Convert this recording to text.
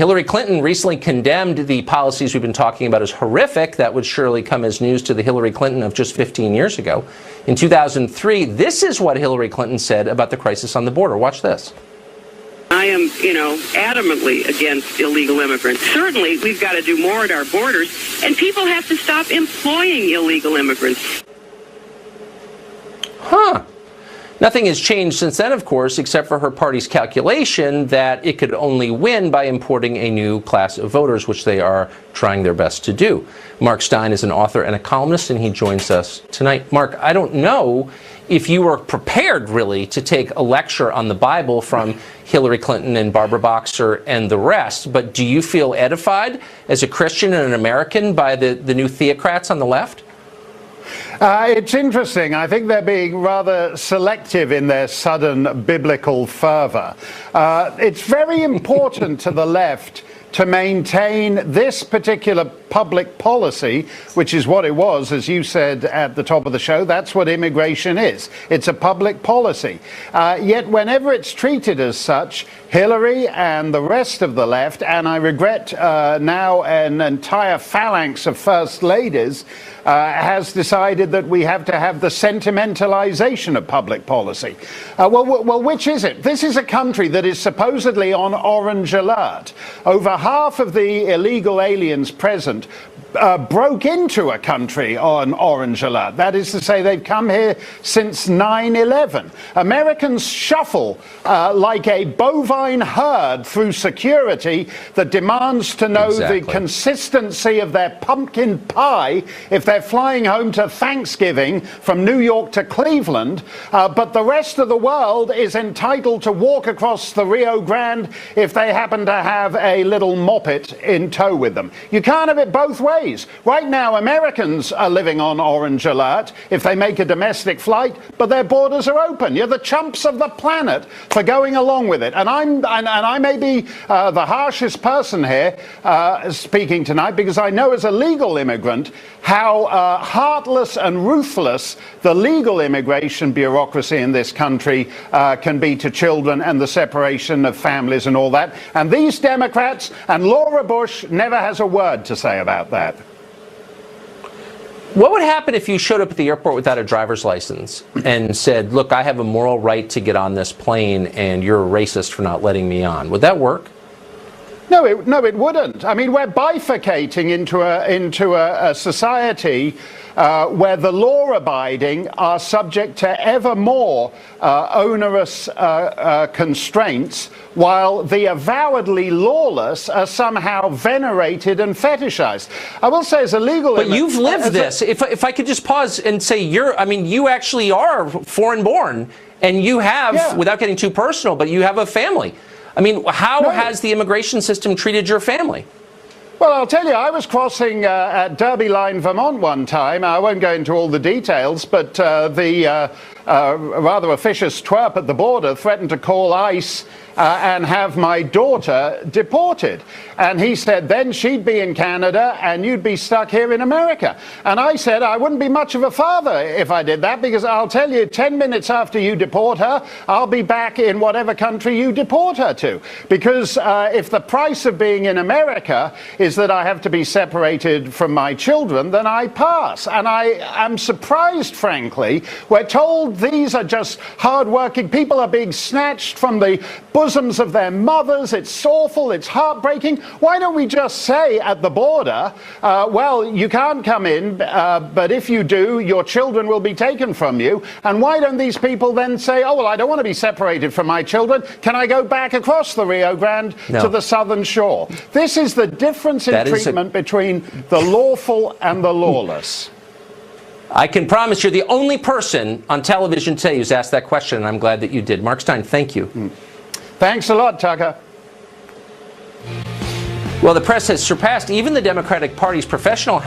Hillary Clinton recently condemned the policies we've been talking about as horrific. That would surely come as news to the Hillary Clinton of just 15 years ago. In 2003, this is what Hillary Clinton said about the crisis on the border. Watch this. I am, adamantly against illegal immigrants. Certainly, we've got to do more at our borders, and people have to stop employing illegal immigrants. Huh. Nothing has changed since then, of course, except for her party's calculation that it could only win by importing a new class of voters, which they are trying their best to do. Mark Steyn is an author and a columnist, and he joins us tonight. Mark, I don't know if you were prepared, really, to take a lecture on the Bible from Hillary Clinton and Barbara Boxer and the rest, but do you feel edified as a Christian and an American by the new theocrats on the left? It's interesting. I think they're being rather selective in their sudden biblical fervor. It's very important to the left to maintain this particular public policy, which is what it was, as you said at the top of the show. That's what immigration is. It's a public policy. Yet whenever it's treated as such, Hillary and the rest of the left, and I regret now an entire phalanx of first ladies, has decided that we have to have the sentimentalization of public policy. Well, which is it? This is a country that is supposedly on orange alert. Over half of the illegal aliens present broke into a country on orange alert. That is to say, they've come here since 9/11. Americans shuffle like a bovine herd through security that demands to know the consistency of their pumpkin pie if they're flying home to Thanksgiving from New York to Cleveland, but the rest of the world is entitled to walk across the Rio Grande if they happen to have a little moppet in tow with them. You can't have it both ways. Right now, Americans are living on orange alert if they make a domestic flight, but their borders are open. You're the chumps of the planet for going along with it. And I may be the harshest person here speaking tonight, because I know as a legal immigrant how heartless and ruthless the legal immigration bureaucracy in this country can be to children and the separation of families and all that. And these Democrats and Laura Bush never has a word to say about that. What would happen if you showed up at the airport without a driver's license and said, look, I have a moral right to get on this plane and you're a racist for not letting me on? Would that work? No, it wouldn't. I mean, we're bifurcating into a society where the law-abiding are subject to ever more onerous constraints, while the avowedly lawless are somehow venerated and fetishized. I will say, as a legal... But you've lived this. If I could just pause and say, you actually are foreign-born, and you have, without getting too personal, but you have a family. I mean, how has the immigration system treated your family? Well, I'll tell you, I was crossing at Derby Line, Vermont one time. I won't go into all the details, but the rather officious twerp at the border threatened to call ICE and have my daughter deported. And he said then she'd be in Canada and you'd be stuck here in America. And I said I wouldn't be much of a father if I did that, because I'll tell you, 10 minutes after you deport her, I'll be back in whatever country you deport her to. Because if the price of being in America is that I have to be separated from my children, then I pass. And I am surprised, frankly. We're told these are just hard-working people are being snatched from the bosoms of their mothers. It's awful. It's heartbreaking. Why don't we just say at the border, well, you can't come in, but if you do, your children will be taken from you. And why don't these people then say, oh, well, I don't want to be separated from my children. Can I go back across the Rio Grande to the southern shore? This is the difference in treatment between the lawful and the lawless. I can promise you're the only person on television today who's asked that question, and I'm glad that you did. Mark Steyn, thank you. Thanks a lot, Tucker. Well, the press has surpassed even the Democratic Party's professional